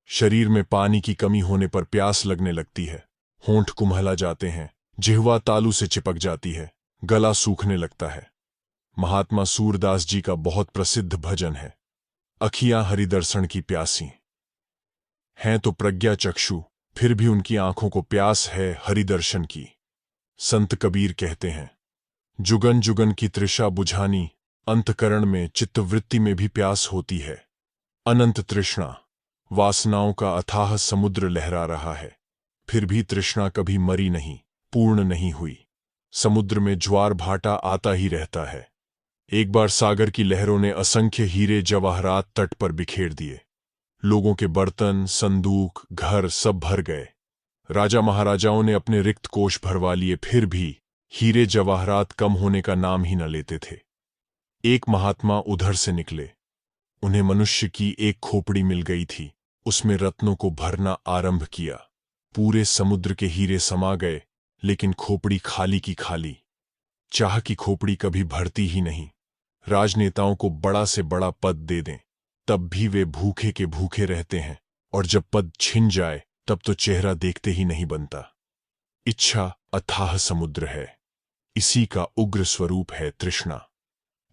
शरीर में पानी की कमी होने पर प्यास लगने लगती है, होंठ कुम्हला जाते हैं, जिह्वा तालू से चिपक जाती है, गला सूखने लगता है। महात्मा सूरदास जी का बहुत प्रसिद्ध भजन है, अखियां हरिदर्शन की प्यासी हैं तो प्रज्ञा चक्षु, फिर भी उनकी आंखों को प्यास है हरिदर्शन की। संत कबीर कहते हैं, जुगन जुगन की तृषा बुझानी, अंतकरण में चित्तवृत्ति में भी प्यास होती है। अनंत तृष्णा, वासनाओं का अथाह समुद्र लहरा रहा है, फिर भी तृष्णा कभी मरी नहीं, पूर्ण नहीं हुई। समुद्र में ज्वार भाटा आता ही रहता है। एक बार सागर की लहरों ने असंख्य हीरे जवाहरात तट पर बिखेर दिए। लोगों के बर्तन, संदूक, घर सब भर गए। राजा महाराजाओं ने अपने रिक्त कोष भरवा लिए, फिर भी हीरे जवाहरात कम होने का नाम ही न लेते थे। एक महात्मा उधर से निकले। उन्हें मनुष्य की एक खोपड़ी मिल गई थी, उसमें रत्नों को भरना आरंभ किया। पूरे समुद्र के हीरे समा गए, लेकिन खोपड़ी खाली की खाली। चाह की खोपड़ी कभी भरती ही नहीं। राजनेताओं को बड़ा से बड़ा पद दे दें, तब भी वे भूखे के भूखे रहते हैं, और जब पद छिन जाए तब तो चेहरा देखते ही नहीं बनता। इच्छा अथाह समुद्र है, इसी का उग्र स्वरूप है तृष्णा।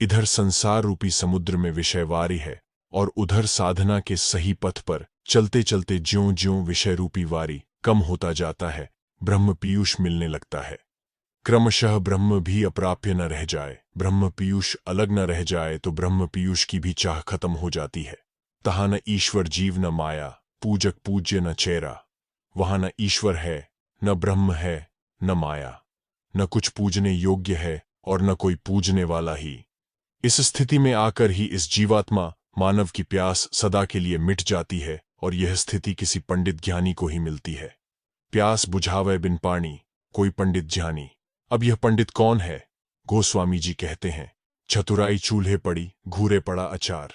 इधर संसार रूपी समुद्र में विषयवारी है, और उधर साधना के सही पथ पर चलते चलते ज्यों-ज्यों विषय रूपी वारी कम होता जाता है, ब्रह्म पीयूष मिलने लगता है। क्रमशः ब्रह्म भी अप्राप्य न रह जाए, ब्रह्म पीयूष अलग न रह जाए तो ब्रह्म पीयूष की भी चाह खत्म हो जाती है। तहाँ न ईश्वर जीव न माया, पूजक पूज्य न चेहरा। वहां न ईश्वर है, न ब्रह्म है, न माया, न कुछ पूजने योग्य है और न कोई पूजने वाला ही। इस स्थिति में आकर ही इस जीवात्मा मानव की प्यास सदा के लिए मिट जाती है, और यह स्थिति किसी पंडित ज्ञानी को ही मिलती है। प्यास बुझावे बिन पानी, कोई पंडित ज्ञानी। अब यह पंडित कौन है? गोस्वामी जी कहते हैं, चतुराई चूल्हे पड़ी, घूरे पड़ा अचार।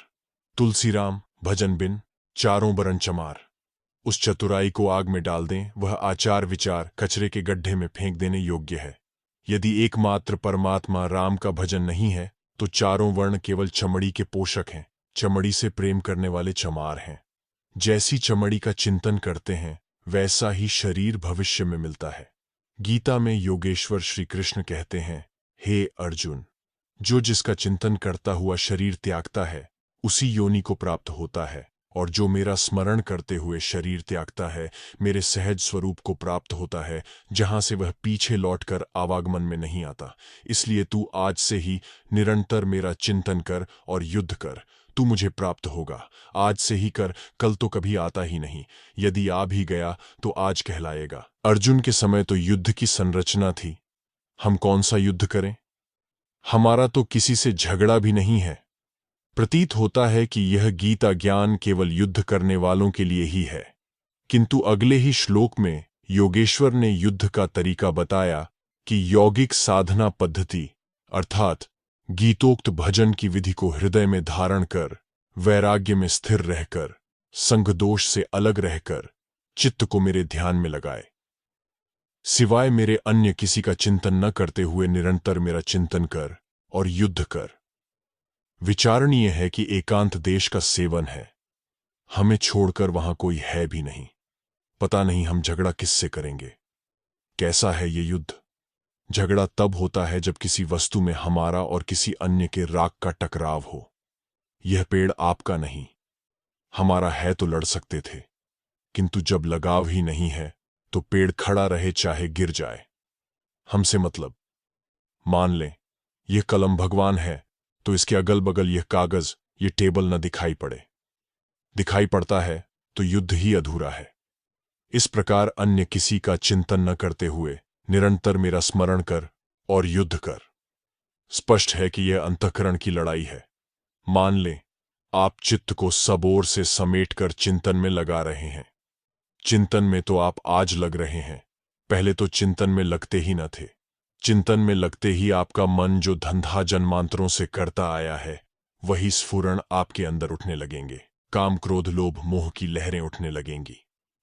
तुलसीराम भजन बिन, चारों बरन चमार। उस चतुराई को आग में डाल दें, वह आचार विचार कचरे के गड्ढे में फेंक देने योग्य है। यदि एकमात्र परमात्मा राम का भजन नहीं है, तो चारों वर्ण केवल चमड़ी के पोषक हैं, चमड़ी से प्रेम करने वाले चमार हैं। जैसी चमड़ी का चिंतन करते हैं, वैसा ही शरीर भविष्य में मिलता है। गीता में योगेश्वर श्री कृष्ण कहते हैं, हे अर्जुन, जो जिसका चिंतन करता हुआ शरीर त्यागता है, उसी योनि को प्राप्त होता है, और जो मेरा स्मरण करते हुए शरीर त्यागता है, मेरे सहज स्वरूप को प्राप्त होता है, जहां से वह पीछे लौटकर आवागमन में नहीं आता। इसलिए तू आज से ही निरंतर मेरा चिंतन कर और युद्ध कर, तू मुझे प्राप्त होगा। आज से ही कर, कल तो कभी आता ही नहीं। यदि आ भी गया तो आज कहलाएगा। अर्जुन के समय तो युद्ध की संरचना थी, हम कौन सा युद्ध करें? हमारा तो किसी से झगड़ा भी नहीं है। प्रतीत होता है कि यह गीता ज्ञान केवल युद्ध करने वालों के लिए ही है। किंतु अगले ही श्लोक में योगेश्वर ने युद्ध का तरीका बताया कि यौगिक साधना पद्धति अर्थात गीतोक्त भजन की विधि को हृदय में धारण कर, वैराग्य में स्थिर रहकर, संग दोष से अलग रहकर चित्त को मेरे ध्यान में लगाए। सिवाय मेरे अन्य किसी का चिंतन न करते हुए निरंतर मेरा चिंतन कर और युद्ध कर। विचारणीय है कि एकांत देश का सेवन है, हमें छोड़कर वहां कोई है भी नहीं। पता नहीं हम झगड़ा किससे करेंगे। कैसा है ये युद्ध? झगड़ा तब होता है जब किसी वस्तु में हमारा और किसी अन्य के राग का टकराव हो। यह पेड़ आपका नहीं, हमारा है तो लड़ सकते थे, किंतु जब लगाव ही नहीं है तो पेड़ खड़ा रहे चाहे गिर जाए, हमसे मतलब। मान लें यह कलम भगवान है, तो इसके अगल बगल यह कागज, यह टेबल न दिखाई पड़े। दिखाई पड़ता है तो युद्ध ही अधूरा है। इस प्रकार अन्य किसी का चिंतन न करते हुए निरंतर मेरा स्मरण कर और युद्ध कर। स्पष्ट है कि यह अंतःकरण की लड़ाई है। मान लें आप चित्त को सब ओर से समेटकर चिंतन में लगा रहे हैं। चिंतन में तो आप आज लग रहे हैं, पहले तो चिंतन में लगते ही न थे। चिंतन में लगते ही आपका मन जो धंधा जन्मांतरों से करता आया है, वही स्फुरण आपके अंदर उठने लगेंगे। काम क्रोध लोभ मोह की लहरें उठने लगेंगी।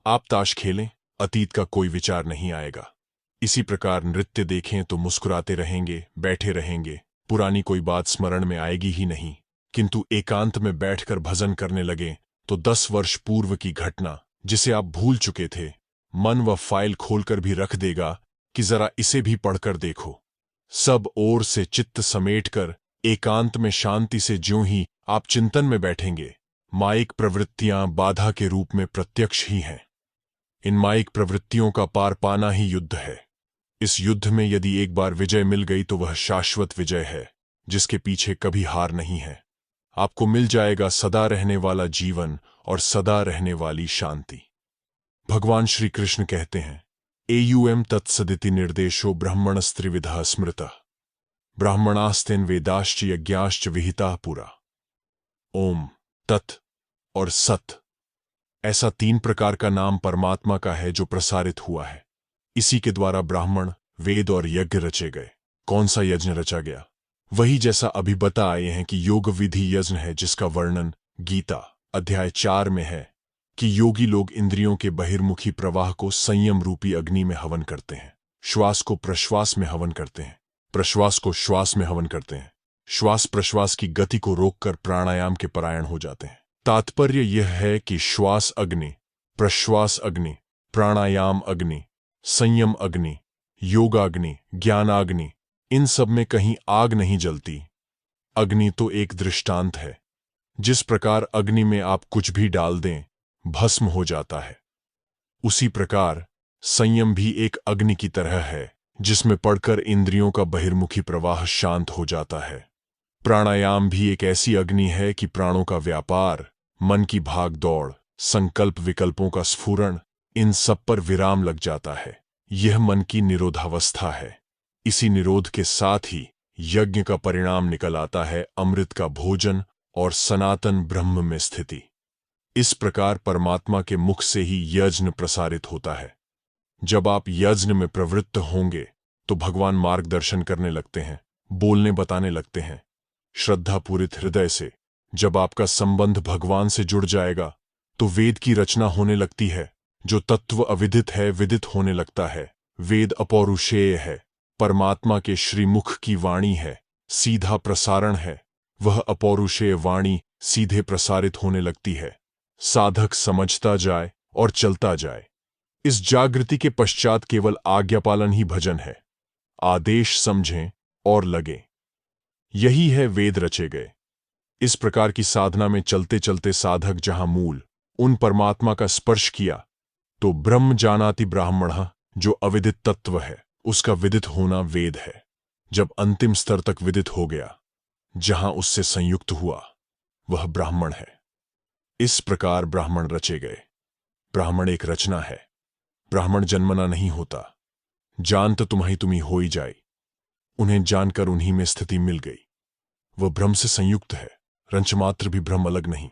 आप ताश खेलें, अतीत का कोई विचार नहीं आएगा। इसी प्रकार नृत्य देखें तो मुस्कुराते रहेंगे, बैठे रहेंगे, पुरानी कोई बात स्मरण में आएगी ही नहीं। किंतु एकांत में बैठकर भजन करने लगे तो 10 वर्ष पूर्व की घटना जिसे आप भूल चुके थे, मन व फाइल खोलकर भी रख देगा कि जरा इसे भी पढ़कर देखो। सब ओर से चित्त समेटकर एकांत में शांति से ज्यों ही आप चिंतन में बैठेंगे, माइक प्रवृत्तियां बाधा के रूप में प्रत्यक्ष ही हैं। इन माइक प्रवृत्तियों का पार पाना ही युद्ध है। इस युद्ध में यदि एक बार विजय मिल गई तो वह शाश्वत विजय है, जिसके पीछे कभी हार नहीं है। आपको मिल जाएगा सदा रहने वाला जीवन और सदा रहने वाली शांति। भगवान श्री कृष्ण कहते हैं, एयुएम तत्सदिति निर्देशो ब्राह्मणस्त्रिविधः स्मृतः ब्राह्मणास्तेन वेदाश्च यज्ञाश्च विहिताः पुरा। ओम, तत् और सत, ऐसा 3 प्रकार का नाम परमात्मा का है जो प्रसारित हुआ है। इसी के द्वारा ब्राह्मण, वेद और यज्ञ रचे गए। कौन सा यज्ञ रचा गया? वही जैसा अभी बता आए हैं कि योग विधि यज्ञ है, जिसका वर्णन गीता अध्याय 4 में है कि योगी लोग इंद्रियों के बहिर्मुखी प्रवाह को संयम रूपी अग्नि में हवन करते हैं, श्वास को प्रश्वास में हवन करते हैं, प्रश्वास को श्वास में हवन करते हैं, श्वास प्रश्वास की गति को रोककर प्राणायाम के परायण हो जाते हैं। तात्पर्य यह है कि श्वास अग्नि, प्रश्वास अग्नि, प्राणायाम अग्नि, संयम अग्नि, योगाग्नि, ज्ञानाग्नि, इन सब में कहीं आग नहीं जलती। अग्नि तो एक दृष्टांत है। जिस प्रकार अग्नि में आप कुछ भी डाल दें, भस्म हो जाता है, उसी प्रकार संयम भी एक अग्नि की तरह है, जिसमें पड़कर इंद्रियों का बहिर्मुखी प्रवाह शांत हो जाता है। प्राणायाम भी एक ऐसी अग्नि है कि प्राणों का व्यापार, मन की भाग दौड़, संकल्प विकल्पों का स्फुरण, इन सब पर विराम लग जाता है। यह मन की निरोधावस्था है। इसी निरोध के साथ ही यज्ञ का परिणाम निकल आता है, अमृत का भोजन और सनातन ब्रह्म में स्थिति। इस प्रकार परमात्मा के मुख से ही यज्ञ प्रसारित होता है। जब आप यज्ञ में प्रवृत्त होंगे तो भगवान मार्गदर्शन करने लगते हैं, बोलने बताने लगते हैं। श्रद्धापूरित हृदय से जब आपका संबंध भगवान से जुड़ जाएगा तो वेद की रचना होने लगती है। जो तत्व अविदित है विदित होने लगता है। वेद अपौरुषेय है, परमात्मा के श्रीमुख की वाणी है, सीधा प्रसारण है। वह अपौरुषेय वाणी सीधे प्रसारित होने लगती है। साधक समझता जाए और चलता जाए। इस जागृति के पश्चात केवल आज्ञापालन ही भजन है। आदेश समझें और लगें, यही है वेद रचे गए। इस प्रकार की साधना में चलते चलते साधक जहां मूल उन परमात्मा का स्पर्श किया तो ब्रह्म जानाति ब्राह्मणः, जो अविदित तत्व है उसका विदित होना वेद है। जब अंतिम स्तर तक विदित हो गया, जहां उससे संयुक्त हुआ, वह ब्राह्मण है। इस प्रकार ब्राह्मण रचे गए। ब्राह्मण एक रचना है। ब्राह्मण जन्मना नहीं होता, जानत तुम्ही हो ही जाई। उन्हें जानकर उन्हीं में स्थिति मिल गई। वह ब्रह्म से संयुक्त है, रंचमात्र भी ब्रह्म अलग नहीं,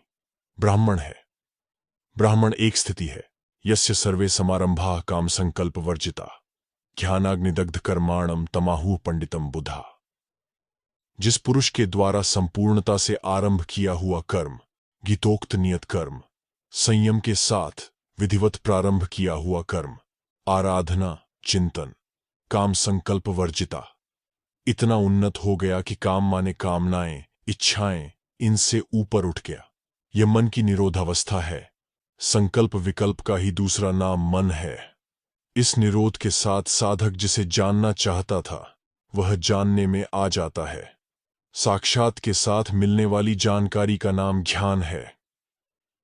ब्राह्मण है। ब्राह्मण एक स्थिति है, यस्य सर्वे समारंभा काम संकल्प वर्जिता ज्ञानाग्निदग्ध कर्माणम तमाहु पंडितम बुधा। जिस पुरुष के द्वारा संपूर्णता से आरंभ किया हुआ कर्म, गीतोक्त नियत कर्म, संयम के साथ विधिवत प्रारंभ किया हुआ कर्म, आराधना, चिंतन, काम संकल्प वर्जिता, इतना उन्नत हो गया कि काम माने कामनाएं, इच्छाएं, इनसे ऊपर उठ गया। यह मन की निरोधावस्था है। संकल्प विकल्प का ही दूसरा नाम मन है। इस निरोध के साथ साधक जिसे जानना चाहता था वह जानने में आ जाता है। साक्षात के साथ मिलने वाली जानकारी का नाम ज्ञान है।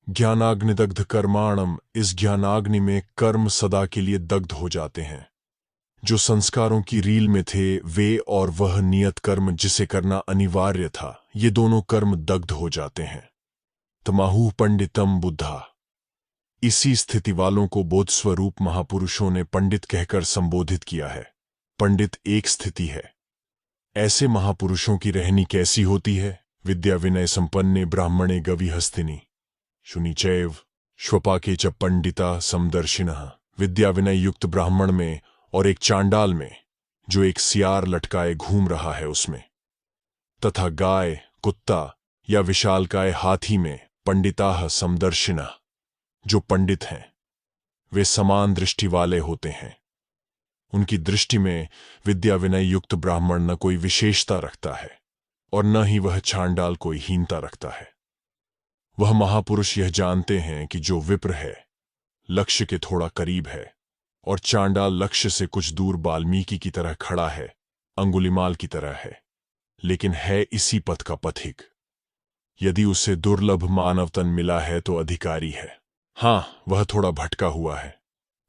ज्ञानाग्निदग्ध कर्माणम, इस ज्ञानाग्नि में कर्म सदा के लिए दग्ध हो जाते हैं। जो संस्कारों की रील में थे वे और वह नियत कर्म जिसे करना अनिवार्य था, ये दोनों कर्म दग्ध हो जाते हैं। तमाहु पंडितम बुद्धा। इसी स्थिति वालों को बोध स्वरूप महापुरुषों ने पंडित कहकर संबोधित किया है। पंडित एक स्थिति है। ऐसे महापुरुषों की रहनी कैसी होती है? विद्या विनय संपन्ने ब्राह्मणे गवि हस्तिनी शुनिचैव श्वपाके च पंडिता समदर्शिनः। विद्या विनय युक्त ब्राह्मण में और एक चांडाल में जो एक सियार लटकाए घूम रहा है उसमें, तथा गाय, कुत्ता या विशालकाय हाथी में पंडिताः समदर्शिनः, जो पंडित हैं वे समान दृष्टि वाले होते हैं। उनकी दृष्टि में विद्या विनय युक्त ब्राह्मण न कोई विशेषता रखता है और न ही वह चांडाल कोई हीनता रखता है। वह महापुरुष यह जानते हैं कि जो विप्र है, लक्ष्य के थोड़ा करीब है, और चांडाल लक्ष्य से कुछ दूर वाल्मीकि की तरह खड़ा है, अंगुलिमाल की तरह है, लेकिन है इसी पथ का पथिक। यदि उसे दुर्लभ मानव तन मिला है तो अधिकारी है। हाँ, वह थोड़ा भटका हुआ है।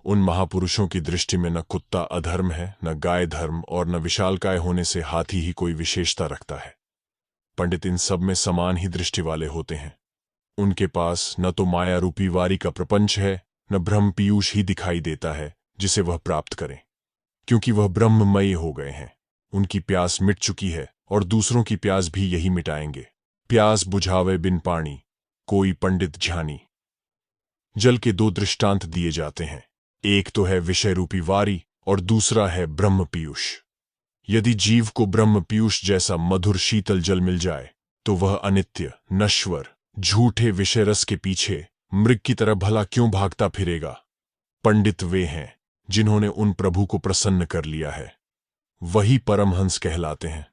उन महापुरुषों की दृष्टि में न कुत्ता अधर्म है, न गाय धर्म, और न विशालकाय होने से हाथी ही कोई विशेषता रखता है। पंडित इन सब में समान ही दृष्टि वाले होते हैं। उनके पास न तो माया रूपी वारी का प्रपंच है, न ब्रह्म पीयूष ही दिखाई देता है जिसे वह प्राप्त करें, क्योंकि वह ब्रह्ममयी हो गए हैं। उनकी प्यास मिट चुकी है और दूसरों की प्यास भी यही मिटाएंगे। प्यास बुझावे बिन पानी, कोई पंडित ध्यानी। जल के दो दृष्टांत दिए जाते हैं, एक तो है विषय रूपी वारी और दूसरा है ब्रह्म पीयूष। यदि जीव को ब्रह्म पीयूष जैसा मधुर शीतल जल मिल जाए तो वह अनित्य, नश्वर, झूठे विषय रस के पीछे मृग की तरह भला क्यों भागता फिरेगा। पंडित वे हैं जिन्होंने उन प्रभु को प्रसन्न कर लिया है, वही परमहंस कहलाते हैं।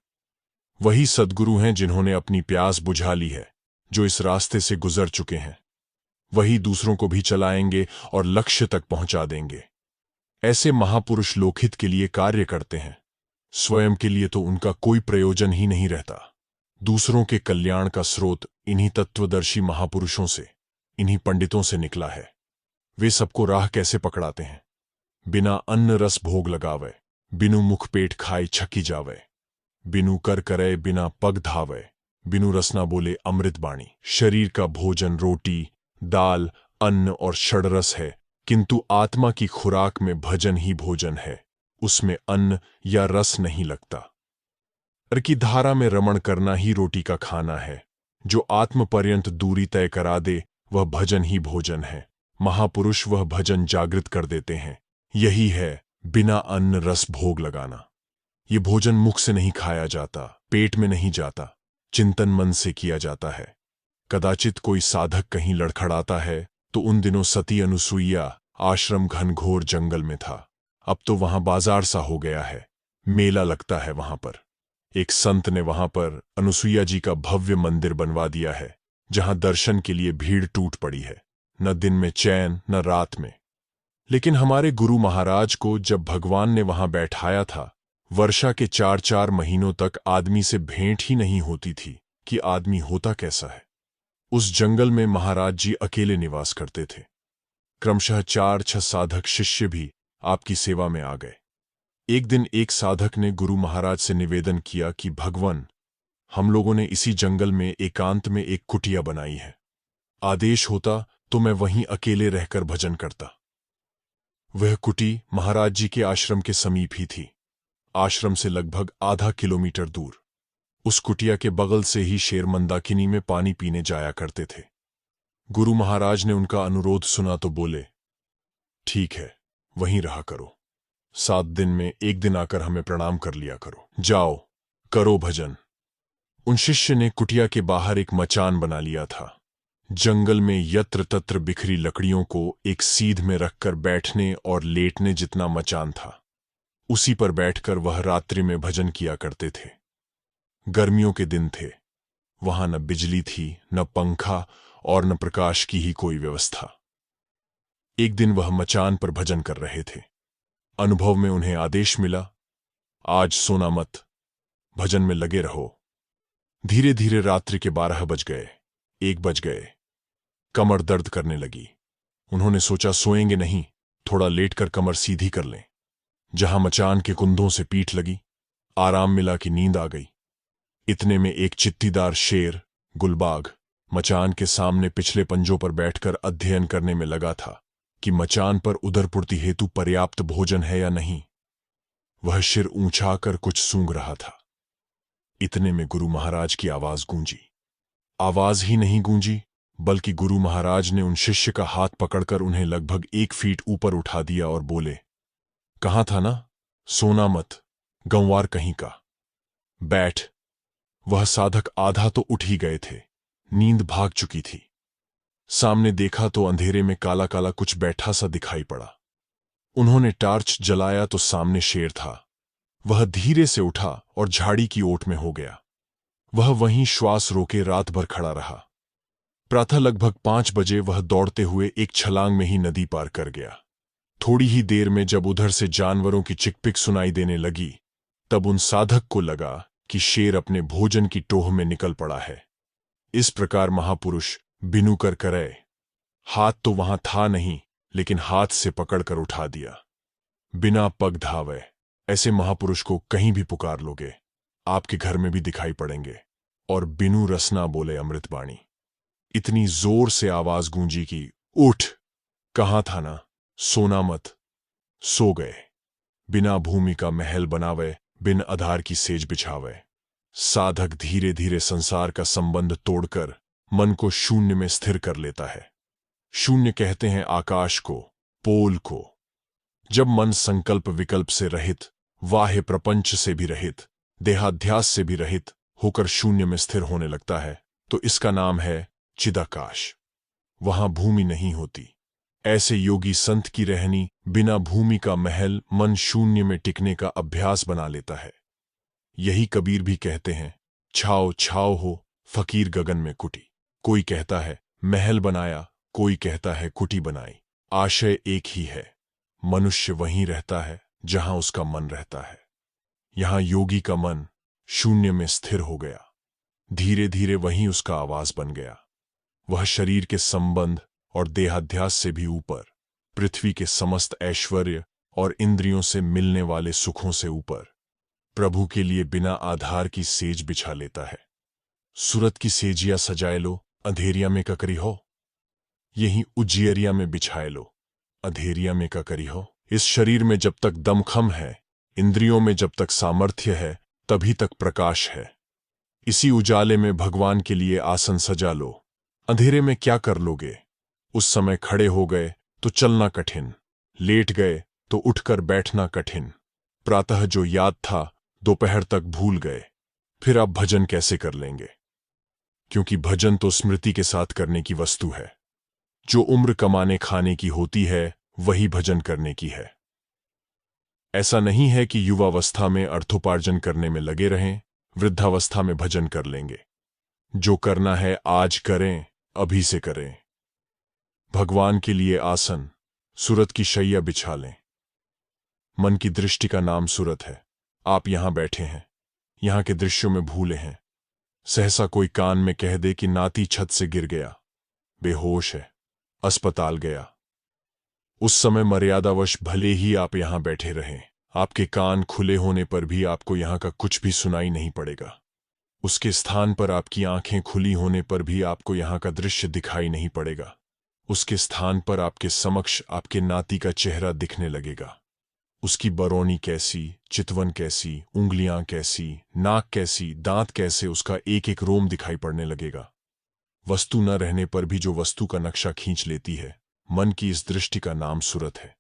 वही सद्गुरु हैं जिन्होंने अपनी प्यास बुझा ली है, जो इस रास्ते से गुजर चुके हैं। वही दूसरों को भी चलाएंगे और लक्ष्य तक पहुंचा देंगे। ऐसे महापुरुष लोकहित के लिए कार्य करते हैं, स्वयं के लिए तो उनका कोई प्रयोजन ही नहीं रहता। दूसरों के कल्याण का स्रोत इन्हीं तत्वदर्शी महापुरुषों से, इन्हीं पंडितों से निकला है। वे सबको राह कैसे पकड़ाते हैं। बिना अन्न रस भोग लगावे, बिनु मुख पेट खाए छकी जावे, बिनु कर करे बिना पग धावे, बिनु रसना बोले अमृत बाणी। शरीर का भोजन रोटी, दाल, अन्न और षडरस है, किंतु आत्मा की खुराक में भजन ही भोजन है, उसमें अन्न या रस नहीं लगता। अर की धारा में रमण करना ही रोटी का खाना है। जो आत्म पर्यंत दूरी तय करा दे वह भजन ही भोजन है। महापुरुष वह भजन जागृत कर देते हैं। यही है बिना अन्न रस भोग लगाना। ये भोजन मुख से नहीं खाया जाता, पेट में नहीं जाता, चिंतन मन से किया जाता है। कदाचित कोई साधक कहीं लड़खड़ाता है तो उन दिनों सती अनुसुईया आश्रम घनघोर जंगल में था। अब तो वहां बाजार सा हो गया है, मेला लगता है वहां पर। एक संत ने वहां पर अनुसुईया जी का भव्य मंदिर बनवा दिया है, जहां दर्शन के लिए भीड़ टूट पड़ी है, न दिन में चैन न रात में। लेकिन हमारे गुरु महाराज को जब भगवान ने वहां बैठाया था, वर्षा के 4-4 महीनों तक आदमी से भेंट ही नहीं होती थी कि आदमी होता कैसा है। उस जंगल में महाराज जी अकेले निवास करते थे। क्रमशः 4-6 साधक शिष्य भी आपकी सेवा में आ गए। एक दिन एक साधक ने गुरु महाराज से निवेदन किया कि भगवान, हम लोगों ने इसी जंगल में एकांत में एक कुटिया बनाई है। आदेश होता तो मैं वहीं अकेले रहकर भजन करता। वह कुटी महाराज जी के आश्रम के समीप ही थी, आश्रम से लगभग आधा किलोमीटर दूर। उस कुटिया के बगल से ही शेर मंदाकिनी में पानी पीने जाया करते थे। गुरु महाराज ने उनका अनुरोध सुना तो बोले, ठीक है, वहीं रहा करो। 7 दिन में एक दिन आकर हमें प्रणाम कर लिया करो। जाओ, करो भजन। उन शिष्य ने कुटिया के बाहर एक मचान बना लिया था। जंगल में यत्र तत्र बिखरी लकड़ियों को एक सीध में रखकर बैठने और लेटने जितना मचान था, उसी पर बैठकर वह रात्रि में भजन किया करते थे। गर्मियों के दिन थे, वहां न बिजली थी, न पंखा और न प्रकाश की ही कोई व्यवस्था। एक दिन वह मचान पर भजन कर रहे थे। अनुभव में उन्हें आदेश मिला, आज सोना मत, भजन में लगे रहो। धीरे धीरे रात्रि के 12 बज गए, 1 बज गए। कमर दर्द करने लगी। उन्होंने सोचा सोएंगे नहीं, थोड़ा लेटकर कमर सीधी कर लें। जहां मचान के कुंधों से पीठ लगी, आराम मिला कि नींद आ गई। इतने में एक चित्तीदार शेर गुलबाग मचान के सामने पिछले पंजों पर बैठकर अध्ययन करने में लगा था कि मचान पर उदरपूर्ति हेतु पर्याप्त भोजन है या नहीं। वह सिर ऊंचाकर कुछ सूंघ रहा था। इतने में गुरु महाराज की आवाज गूंजी। आवाज ही नहीं गूंजी, बल्कि गुरु महाराज ने उन शिष्य का हाथ पकड़कर उन्हें लगभग 1 फीट ऊपर उठा दिया और बोले, कहा था ना, सोना मत, गंवार कहीं का, बैठ। वह साधक आधा तो उठ ही गए थे, नींद भाग चुकी थी। सामने देखा तो अंधेरे में काला काला कुछ बैठा सा दिखाई पड़ा। उन्होंने टार्च जलाया तो सामने शेर था। वह धीरे से उठा और झाड़ी की ओट में हो गया। वह वहीं श्वास रोके रात भर खड़ा रहा। प्रातः लगभग 5 बजे वह दौड़ते हुए एक छलांग में ही नदी पार कर गया। थोड़ी ही देर में जब उधर से जानवरों की चिकपिक सुनाई देने लगी, तब उन साधक को लगा कि शेर अपने भोजन की टोह में निकल पड़ा है। इस प्रकार महापुरुष बिनु कर करे, हाथ तो वहां था नहीं, लेकिन हाथ से पकड़कर उठा दिया। बिना पग धावे ऐसे महापुरुष को कहीं भी पुकार लोगे, आपके घर में भी दिखाई पड़ेंगे। और बिनु रसना बोले अमृतवाणी। इतनी जोर से आवाज गूंजी कि उठ, कहां था ना, सोना मत। सो गए। बिना भूमि का महल बनावे, बिन आधार की सेज बिछावे। साधक धीरे धीरे संसार का संबंध तोड़कर मन को शून्य में स्थिर कर लेता है। शून्य कहते हैं आकाश को, पोल को। जब मन संकल्प विकल्प से रहित, वाह्य प्रपंच से भी रहित, देहाध्यास से भी रहित होकर शून्य में स्थिर होने लगता है, तो इसका नाम है चिदाकाश। वहां भूमि नहीं होती। ऐसे योगी संत की रहनी बिना भूमि का महल मन शून्य में टिकने का अभ्यास बना लेता है। यही कबीर भी कहते हैं, छाओ छाओ हो फकीर गगन में कुटी। कोई कहता है महल बनाया, कोई कहता है कुटी बनाई। आशय एक ही है, मनुष्य वहीं रहता है जहां उसका मन रहता है। यहां योगी का मन शून्य में स्थिर हो गया। धीरे धीरे वहीं उसका आवास बन गया। वह शरीर के संबंध और देहाध्यास से भी ऊपर, पृथ्वी के समस्त ऐश्वर्य और इंद्रियों से मिलने वाले सुखों से ऊपर, प्रभु के लिए बिना आधार की सेज बिछा लेता है। सूरत की सेजिया सजाए लो, अंधेरिया में ककरी हो। यहीं उजियरिया में बिछाए लो, अंधेरिया में ककरी हो। इस शरीर में जब तक दमखम है, इंद्रियों में जब तक सामर्थ्य है, तभी तक प्रकाश है। इसी उजाले में भगवान के लिए आसन सजा लो। अंधेरे में क्या कर लोगे? उस समय खड़े हो गए तो चलना कठिन, लेट गए तो उठकर बैठना कठिन। प्रातः जो याद था दोपहर तक भूल गए, फिर आप भजन कैसे कर लेंगे? क्योंकि भजन तो स्मृति के साथ करने की वस्तु है। जो उम्र कमाने खाने की होती है, वही भजन करने की है। ऐसा नहीं है कि युवावस्था में अर्थोपार्जन करने में लगे रहें, वृद्धावस्था में भजन कर लेंगे। जो करना है आज करें, अभी से करें। भगवान के लिए आसन, सूरत की शैया बिछा लें। मन की दृष्टि का नाम सूरत है। आप यहां बैठे हैं, यहां के दृश्यों में भूले हैं। सहसा कोई कान में कह दे कि नाती छत से गिर गया, बेहोश है, अस्पताल गया। उस समय मर्यादावश भले ही आप यहां बैठे रहें, आपके कान खुले होने पर भी आपको यहां का कुछ भी सुनाई नहीं पड़ेगा। उसके स्थान पर आपकी आंखें खुली होने पर भी आपको यहां का दृश्य दिखाई नहीं पड़ेगा। उसके स्थान पर आपके समक्ष आपके नाती का चेहरा दिखने लगेगा। उसकी बरौनी कैसी, चितवन कैसी, उंगलियां कैसी, नाक कैसी, दांत कैसे, उसका एक एक रोम दिखाई पड़ने लगेगा। वस्तु न रहने पर भी जो वस्तु का नक्शा खींच लेती है, मन की इस दृष्टि का नाम सूरत है।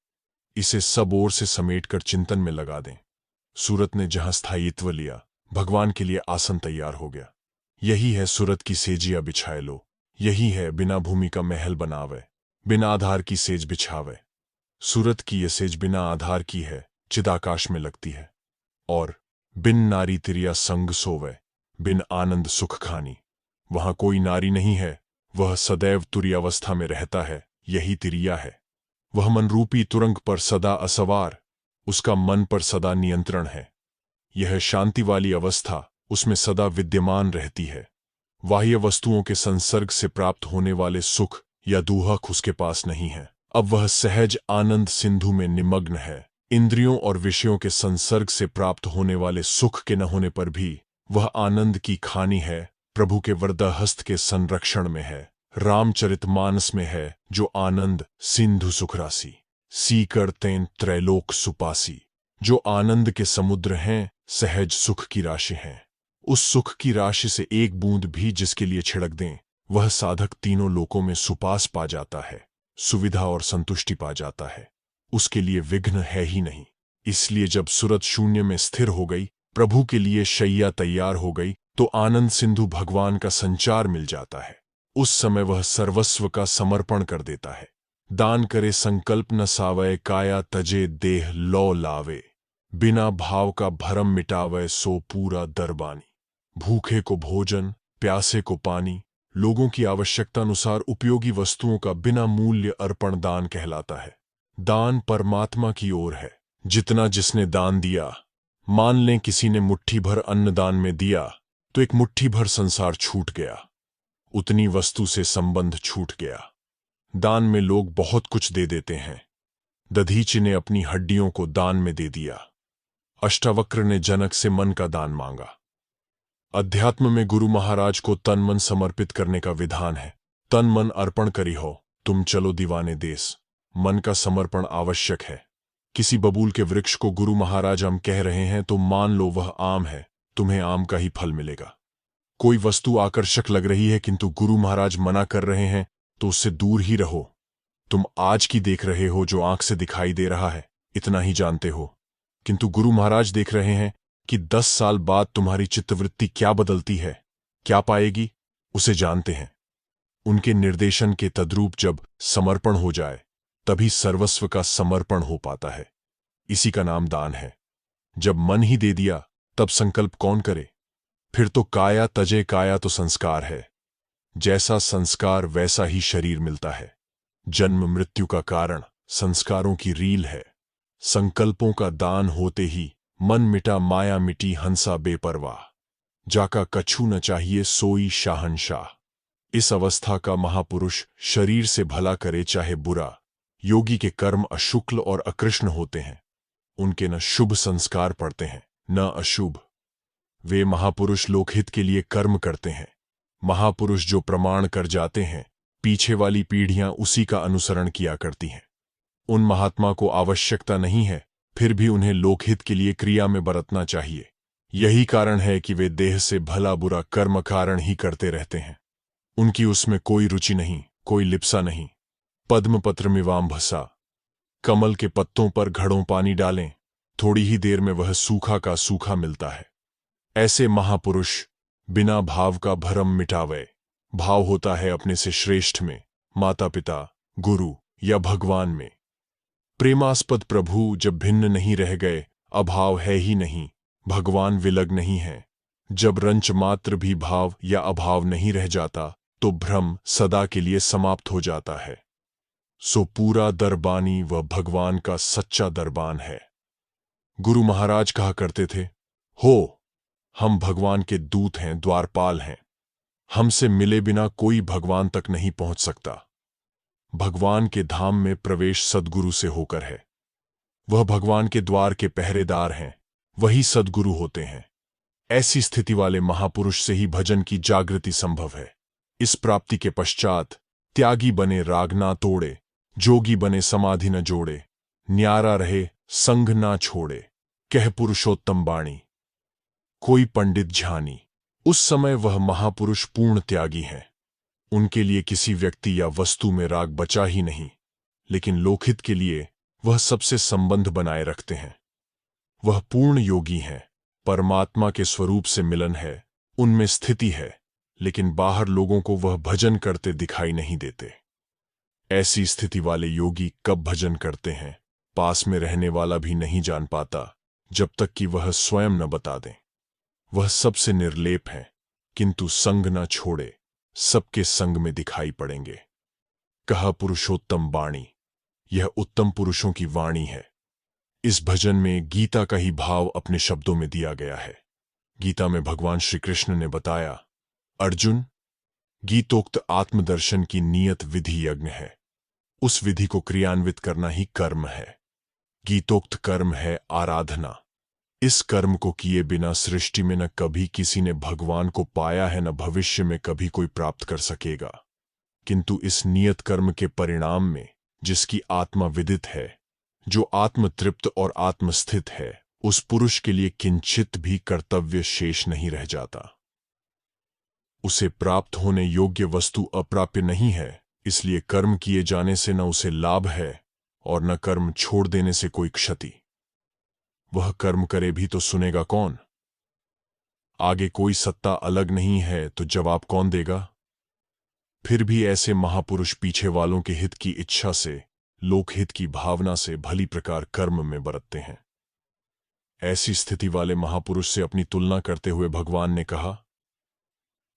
इसे सब ओर से समेटकर चिंतन में लगा दें। सूरत ने जहां स्थायित्व लिया, भगवान के लिए आसन तैयार हो गया। यही है सूरत की सेजिया बिछाए लो। यही है बिना भूमि का महल बनावे, बिना आधार की सेज बिछावे। सूरत की ये सेज बिना आधार की है, चिदाकाश में लगती है। और बिन नारी तिरिया संग सोवे, बिन आनंद सुख खानी। वहां कोई नारी नहीं है, वह सदैव तुरीयावस्था में रहता है, यही तिरिया है। वह मन रूपी तुरंग पर सदा असवार, उसका मन पर सदा नियंत्रण है। यह शांति वाली अवस्था उसमें सदा विद्यमान रहती है। बाह्य वस्तुओं के संसर्ग से प्राप्त होने वाले सुख या दुहक उसके पास नहीं है। अब वह सहज आनंद सिंधु में निमग्न है। इंद्रियों और विषयों के संसर्ग से प्राप्त होने वाले सुख के न होने पर भी वह आनंद की खानी है, प्रभु के वरदहस्त के संरक्षण में है। रामचरितमानस में है, जो आनंद सिंधु सुखरासी, सीकर तेन त्रैलोक सुपासी। जो आनंद के समुद्र हैं, सहज सुख की राशि हैं। उस सुख की राशि से एक बूंद भी जिसके लिए छिड़क दें, वह साधक तीनों लोकों में सुपास पा जाता है, सुविधा और संतुष्टि पा जाता है। उसके लिए विघ्न है ही नहीं। इसलिए जब सूरत शून्य में स्थिर हो गई, प्रभु के लिए शैया तैयार हो गई, तो आनंद सिंधु भगवान का संचार मिल जाता है। उस समय वह सर्वस्व का समर्पण कर देता है। दान करे संकल्प न सावय, काया तजे देह लौ लावे। बिना भाव का भरम मिटावे, सो पूरा दरबानी। भूखे को भोजन, प्यासे को पानी, लोगों की आवश्यकता अनुसार उपयोगी वस्तुओं का बिना मूल्य अर्पण दान कहलाता है। दान परमात्मा की ओर है। जितना जिसने दान दिया, मान लें किसी ने मुट्ठी भर अन्न दान में दिया, तो एक मुट्ठी भर संसार छूट गया, उतनी वस्तु से संबंध छूट गया। दान में लोग बहुत कुछ दे देते हैं। दधीचि ने अपनी हड्डियों को दान में दे दिया। अष्टावक्र ने जनक से मन का दान मांगा। अध्यात्म में गुरु महाराज को तन मन समर्पित करने का विधान है। तन मन अर्पण करी हो, तुम चलो दीवाने देश। मन का समर्पण आवश्यक है। किसी बबूल के वृक्ष को गुरु महाराज हम कह रहे हैं तो मान लो वह आम है, तुम्हें आम का ही फल मिलेगा। कोई वस्तु आकर्षक लग रही है किंतु गुरु महाराज मना कर रहे हैं तो उससे दूर ही रहो। तुम आज की देख रहे हो जो आंख से दिखाई दे रहा है, इतना ही जानते हो, किंतु गुरु महाराज देख रहे हैं कि 10 साल बाद तुम्हारी चित्तवृत्ति क्या बदलती है, क्या पाएगी, उसे जानते हैं। उनके निर्देशन के तद्रूप जब समर्पण हो जाए तभी सर्वस्व का समर्पण हो पाता है। इसी का नाम दान है। जब मन ही दे दिया तब संकल्प कौन करे? फिर तो काया तजे काया तो संस्कार है। जैसा संस्कार वैसा ही शरीर मिलता है। जन्म मृत्यु का कारण संस्कारों की रील है। संकल्पों का दान होते ही मन मिटा माया मिटी हंसा बेपरवाह। जाका कछु न चाहिए सोई शाहनशाह। इस अवस्था का महापुरुष शरीर से भला करे चाहे बुरा। योगी के कर्म अशुक्ल और अकृष्ण होते हैं। उनके न शुभ संस्कार पड़ते हैं न अशुभ। वे महापुरुष लोकहित के लिए कर्म करते हैं। महापुरुष जो प्रमाण कर जाते हैं, पीछे वाली पीढ़ियां उसी का अनुसरण किया करती हैं। उन महात्मा को आवश्यकता नहीं है, फिर भी उन्हें लोकहित के लिए क्रिया में बरतना चाहिए। यही कारण है कि वे देह से भला बुरा कर्म कारण ही करते रहते हैं। उनकी उसमें कोई रुचि नहीं, कोई लिप्सा नहीं। पद्मपत्र मिवाम भसा। कमल के पत्तों पर घड़ों पानी डालें, थोड़ी ही देर में वह सूखा का सूखा मिलता है। ऐसे महापुरुष बिना भाव का भ्रम मिटावे। भाव होता है अपने से श्रेष्ठ में, माता पिता, गुरु या भगवान में। प्रेमास्पद प्रभु जब भिन्न नहीं रह गए, अभाव है ही नहीं, भगवान विलग नहीं है। जब रंच मात्र भी भाव या अभाव नहीं रह जाता तो भ्रम सदा के लिए समाप्त हो जाता है। सो पूरा दरबानी वह भगवान का सच्चा दरबान है। गुरु महाराज कहा करते थे, हो, हम भगवान के दूत हैं, द्वारपाल हैं। हमसे मिले बिना कोई भगवान तक नहीं पहुंच सकता। भगवान के धाम में प्रवेश सद्गुरु से होकर है। वह भगवान के द्वार के पहरेदार हैं, वही सद्गुरु होते हैं। ऐसी स्थिति वाले महापुरुष से ही भजन की जागृति संभव है। इस प्राप्ति के पश्चात त्यागी बने राग ना तोड़े, जोगी बने समाधि न जोड़े, न्यारा रहे संग ना छोड़े, कह पुरुषोत्तम बाणी। कोई पंडित झानी। उस समय वह महापुरुष पूर्ण त्यागी हैं। उनके लिए किसी व्यक्ति या वस्तु में राग बचा ही नहीं, लेकिन लोकहित के लिए वह सबसे संबंध बनाए रखते हैं। वह पूर्ण योगी हैं। परमात्मा के स्वरूप से मिलन है, उनमें स्थिति है, लेकिन बाहर लोगों को वह भजन करते दिखाई नहीं देते। ऐसी स्थिति वाले योगी कब भजन करते हैं, पास में रहने वाला भी नहीं जान पाता, जब तक कि वह स्वयं न बता दें। वह सबसे निर्लेप हैं, किंतु संग न छोड़े, सबके संग में दिखाई पड़ेंगे। कहा पुरुषोत्तम बाणी। यह उत्तम पुरुषों की वाणी है। इस भजन में गीता का ही भाव अपने शब्दों में दिया गया है। गीता में भगवान श्री कृष्ण ने बताया, अर्जुन, गीतोक्त आत्मदर्शन की नियत विधि यज्ञ है। उस विधि को क्रियान्वित करना ही कर्म है। गीतोक्त कर्म है आराधना। इस कर्म को किए बिना सृष्टि में न कभी किसी ने भगवान को पाया है, न भविष्य में कभी कोई प्राप्त कर सकेगा। किंतु इस नियत कर्म के परिणाम में जिसकी आत्मा विदित है, जो आत्मतृप्त और आत्मस्थित है, उस पुरुष के लिए किंचित भी कर्तव्य शेष नहीं रह जाता। उसे प्राप्त होने योग्य वस्तु अप्राप्य नहीं है, इसलिए कर्म किए जाने से न उसे लाभ है और न कर्म छोड़ देने से कोई क्षति। वह कर्म करे भी तो सुनेगा कौन? आगे कोई सत्ता अलग नहीं है तो जवाब कौन देगा? फिर भी ऐसे महापुरुष पीछे वालों के हित की इच्छा से, लोकहित की भावना से भली प्रकार कर्म में बरतते हैं। ऐसी स्थिति वाले महापुरुष से अपनी तुलना करते हुए भगवान ने कहा,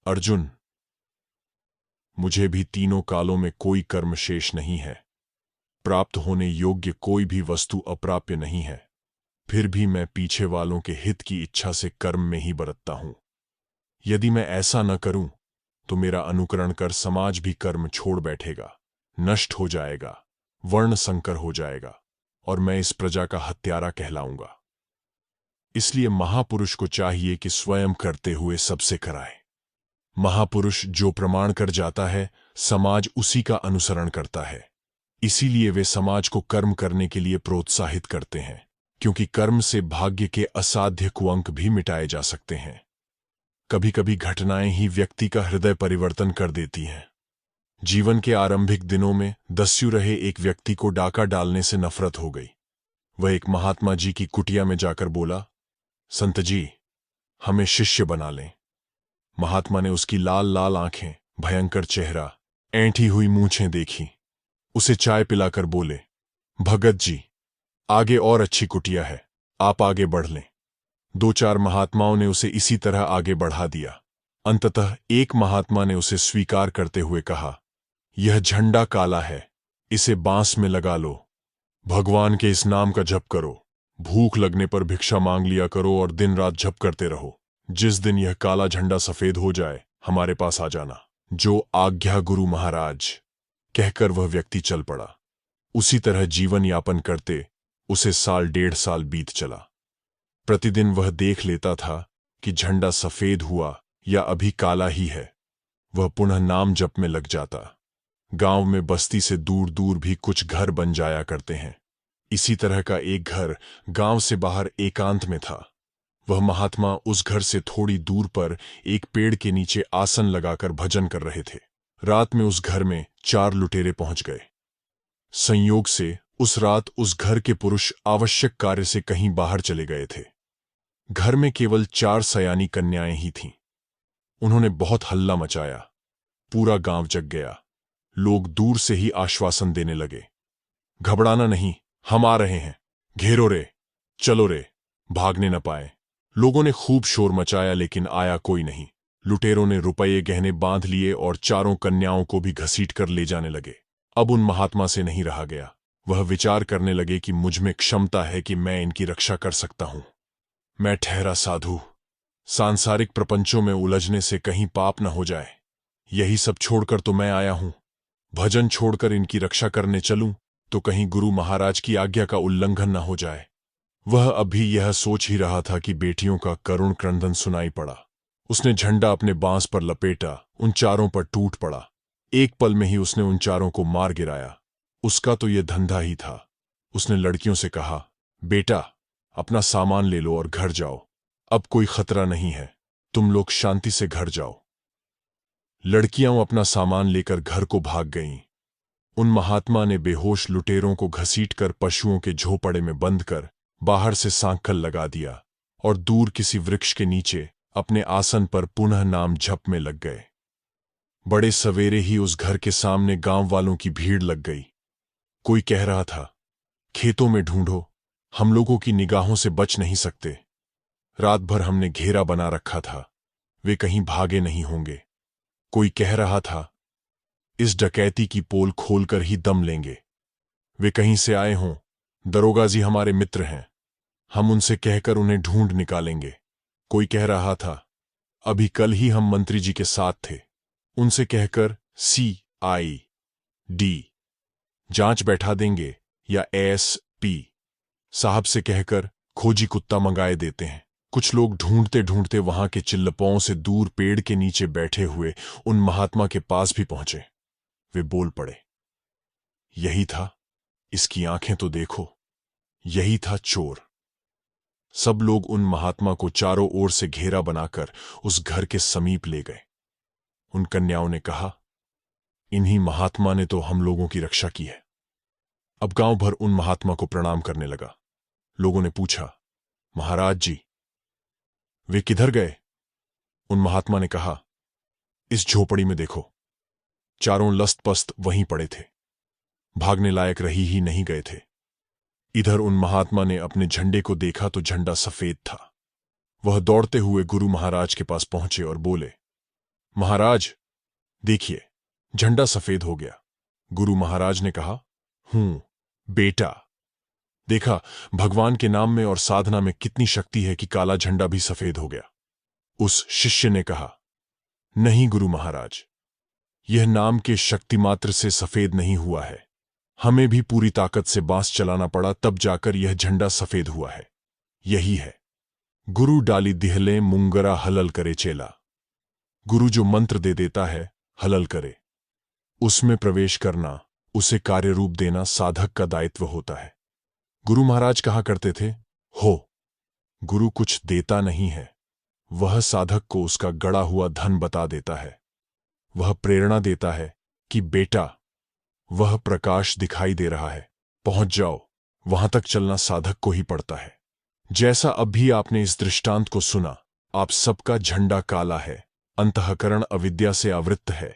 अर्जुन, मुझे भी तीनों कालों में कोई कर्म शेष नहीं है। प्राप्त होने योग्य कोई भी वस्तु अप्राप्य नहीं है। फिर भी मैं पीछे वालों के हित की इच्छा से कर्म में ही बरतता हूं। यदि मैं ऐसा न करूं तो मेरा अनुकरण कर समाज भी कर्म छोड़ बैठेगा, नष्ट हो जाएगा, वर्ण संकर हो जाएगा और मैं इस प्रजा का हत्यारा कहलाऊंगा। इसलिए महापुरुष को चाहिए कि स्वयं करते हुए सबसे कराए। महापुरुष जो प्रमाण कर जाता है, समाज उसी का अनुसरण करता है। इसीलिए वे समाज को कर्म करने के लिए प्रोत्साहित करते हैं, क्योंकि कर्म से भाग्य के असाध्य कुअंक भी मिटाए जा सकते हैं। कभी कभी घटनाएं ही व्यक्ति का हृदय परिवर्तन कर देती हैं। जीवन के आरंभिक दिनों में दस्यु रहे एक व्यक्ति को डाका डालने से नफरत हो गई। वह एक महात्मा जी की कुटिया में जाकर बोला, संत जी, हमें शिष्य बना लें। महात्मा ने उसकी लाल लाल आंखें, भयंकर चेहरा, ऐंठी हुई मूंछें देखी। उसे चाय पिलाकर बोले, भगत जी, आगे और अच्छी कुटिया है, आप आगे बढ़ लें। दो चार महात्माओं ने उसे इसी तरह आगे बढ़ा दिया। अंततः एक महात्मा ने उसे स्वीकार करते हुए कहा, यह झंडा काला है, इसे बांस में लगा लो। भगवान के इस नाम का जप करो। भूख लगने पर भिक्षा मांग लिया करो और दिन रात जप करते रहो। जिस दिन यह काला झंडा सफेद हो जाए, हमारे पास आ जाना। जो आज्ञा गुरु महाराज, कहकर वह व्यक्ति चल पड़ा। उसी तरह जीवन यापन करते उसे साल डेढ़ साल बीत चला। प्रतिदिन वह देख लेता था कि झंडा सफेद हुआ या अभी काला ही है। वह पुनः नाम जप में लग जाता। गांव में बस्ती से दूर दूर भी कुछ घर बन जाया करते हैं। इसी तरह का एक घर गांव से बाहर एकांत में था। वह महात्मा उस घर से थोड़ी दूर पर एक पेड़ के नीचे आसन लगाकर भजन कर रहे थे। रात में उस घर में 4 लुटेरे पहुंच गए। संयोग से उस रात उस घर के पुरुष आवश्यक कार्य से कहीं बाहर चले गए थे। घर में केवल 4 सयानी कन्याएं ही थीं। उन्होंने बहुत हल्ला मचाया। पूरा गांव जग गया। लोग दूर से ही आश्वासन देने लगे, घबराना नहीं, हम आ रहे हैं, घेरो रे, चलो रे। भागने न पाए। लोगों ने खूब शोर मचाया, लेकिन आया कोई नहीं। लुटेरों ने रुपये गहने बांध लिए और 4 कन्याओं को भी घसीट कर ले जाने लगे। अब उन महात्मा से नहीं रहा गया। वह विचार करने लगे कि मुझ में क्षमता है कि मैं इनकी रक्षा कर सकता हूं। मैं ठहरा साधु, सांसारिक प्रपंचों में उलझने से कहीं पाप न हो जाए, यही सब छोड़कर तो मैं आया हूं। भजन छोड़कर इनकी रक्षा करने चलूं तो कहीं गुरु महाराज की आज्ञा का उल्लंघन न हो जाए। वह अभी यह सोच ही रहा था कि बेटियों का करुण क्रंदन सुनाई पड़ा। उसने झंडा अपने बांस पर लपेटा, उन 4 पर टूट पड़ा। एक पल में ही उसने उन 4 को मार गिराया। उसका तो यह धंधा ही था। उसने लड़कियों से कहा, बेटा, अपना सामान ले लो और घर जाओ। अब कोई खतरा नहीं है, तुम लोग शांति से घर जाओ। लड़कियां अपना सामान लेकर घर को भाग गईं। उन महात्मा ने बेहोश लुटेरों को घसीटकर पशुओं के झोपड़े में बंद कर बाहर से सांकल लगा दिया और दूर किसी वृक्ष के नीचे अपने आसन पर पुनः नाम जप में लग गए। बड़े सवेरे ही उस घर के सामने गांव वालों की भीड़ लग गई। कोई कह रहा था, खेतों में ढूंढो, हम लोगों की निगाहों से बच नहीं सकते। रात भर हमने घेरा बना रखा था, वे कहीं भागे नहीं होंगे। कोई कह रहा था, इस डकैती की पोल खोलकर ही दम लेंगे। वे कहीं से आए हों, दरोगा जी हमारे मित्र हैं, हम उनसे कहकर उन्हें ढूंढ निकालेंगे। कोई कह रहा था, अभी कल ही हम मंत्री जी के साथ थे, उनसे कहकर CID जांच बैठा देंगे या SP साहब से कहकर खोजी कुत्ता मंगाए देते हैं। कुछ लोग ढूंढते ढूंढते वहां के चिल्लपौं से दूर पेड़ के नीचे बैठे हुए उन महात्मा के पास भी पहुंचे। वे बोल पड़े, यही था, इसकी आंखें तो देखो, यही था चोर। सब लोग उन महात्मा को चारों ओर से घेरा बनाकर उस घर के समीप ले गए। उन कन्याओं ने कहा, इन्हीं महात्मा ने तो हम लोगों की रक्षा की है। अब गांव भर उन महात्मा को प्रणाम करने लगा। लोगों ने पूछा, महाराज जी, वे किधर गए? उन महात्मा ने कहा, इस झोपड़ी में देखो। चारों लस्त-पस्त वहीं पड़े थे, भागने लायक रही ही नहीं गए थे। इधर उन महात्मा ने अपने झंडे को देखा तो झंडा सफेद था। वह दौड़ते हुए गुरु महाराज के पास पहुंचे और बोले, महाराज देखिए, झंडा सफेद हो गया। गुरु महाराज ने कहा, बेटा, देखा भगवान के नाम में और साधना में कितनी शक्ति है कि काला झंडा भी सफेद हो गया। उस शिष्य ने कहा, नहीं गुरु महाराज, यह नाम के शक्ति मात्र से सफेद नहीं हुआ है। हमें भी पूरी ताकत से बांस चलाना पड़ा, तब जाकर यह झंडा सफेद हुआ है। यही है गुरु डाली दिहले मुंगरा हलल करे चेला। गुरु जो मंत्र दे देता है, हलल करे, उसमें प्रवेश करना, उसे कार्य रूप देना साधक का दायित्व होता है। गुरु महाराज कहा करते थे, गुरु कुछ देता नहीं है, वह साधक को उसका गड़ा हुआ धन बता देता है। वह प्रेरणा देता है कि बेटा, वह प्रकाश दिखाई दे रहा है, पहुंच जाओ। वहां तक चलना साधक को ही पड़ता है। जैसा अभी आपने इस दृष्टांत को सुना, आप सबका झंडा काला है, अंतःकरण अविद्या से आवृत्त है।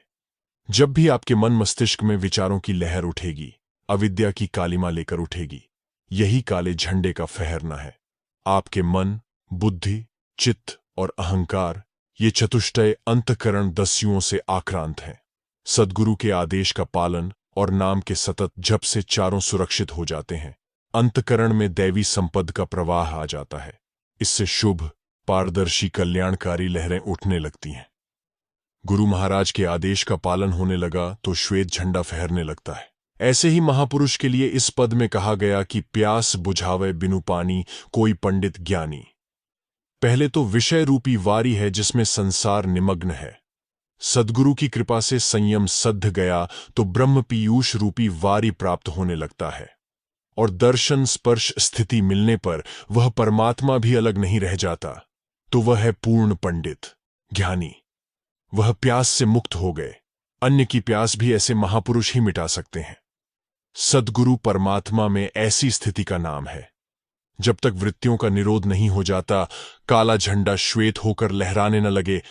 जब भी आपके मन मस्तिष्क में विचारों की लहर उठेगी, अविद्या की कालिमा लेकर उठेगी। यही काले झंडे का फहरना है। आपके मन, बुद्धि, चित्त और अहंकार, ये चतुष्टय अंतःकरण दस्युओं से आक्रांत हैं। सद्गुरु के आदेश का पालन और नाम के सतत जप से चारों सुरक्षित हो जाते हैं। अंतःकरण में दैवी संपद का प्रवाह आ जाता है। इससे शुभ, पारदर्शी, कल्याणकारी लहरें उठने लगती हैं। गुरु महाराज के आदेश का पालन होने लगा तो श्वेत झंडा फहरने लगता है। ऐसे ही महापुरुष के लिए इस पद में कहा गया कि प्यास बुझावे बिनु पानी कोई पंडित ज्ञानी। पहले तो विषय रूपी वारी है जिसमें संसार निमग्न है। सद्गुरु की कृपा से संयम सध गया तो ब्रह्म पीयूष रूपी वारी प्राप्त होने लगता है। और दर्शन स्पर्श स्थिति मिलने पर वह परमात्मा भी अलग नहीं रह जाता, तो वह है पूर्ण पंडित, ज्ञानी। वह प्यास से मुक्त हो गए। अन्य की प्यास भी ऐसे महापुरुष ही मिटा सकते हैं। सद्गुरु परमात्मा में ऐसी स्थिति का नाम है। जब तक वृत्तियों का निरोध नहीं हो जाता, काला झंडा श्वेत होकर लहराने न लगे,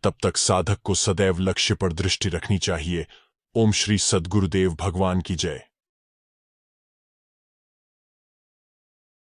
तब तक साधक को सदैव लक्ष्य पर दृष्टि रखनी चाहिए। ओम श्री सद्गुरुदेव भगवान की जय।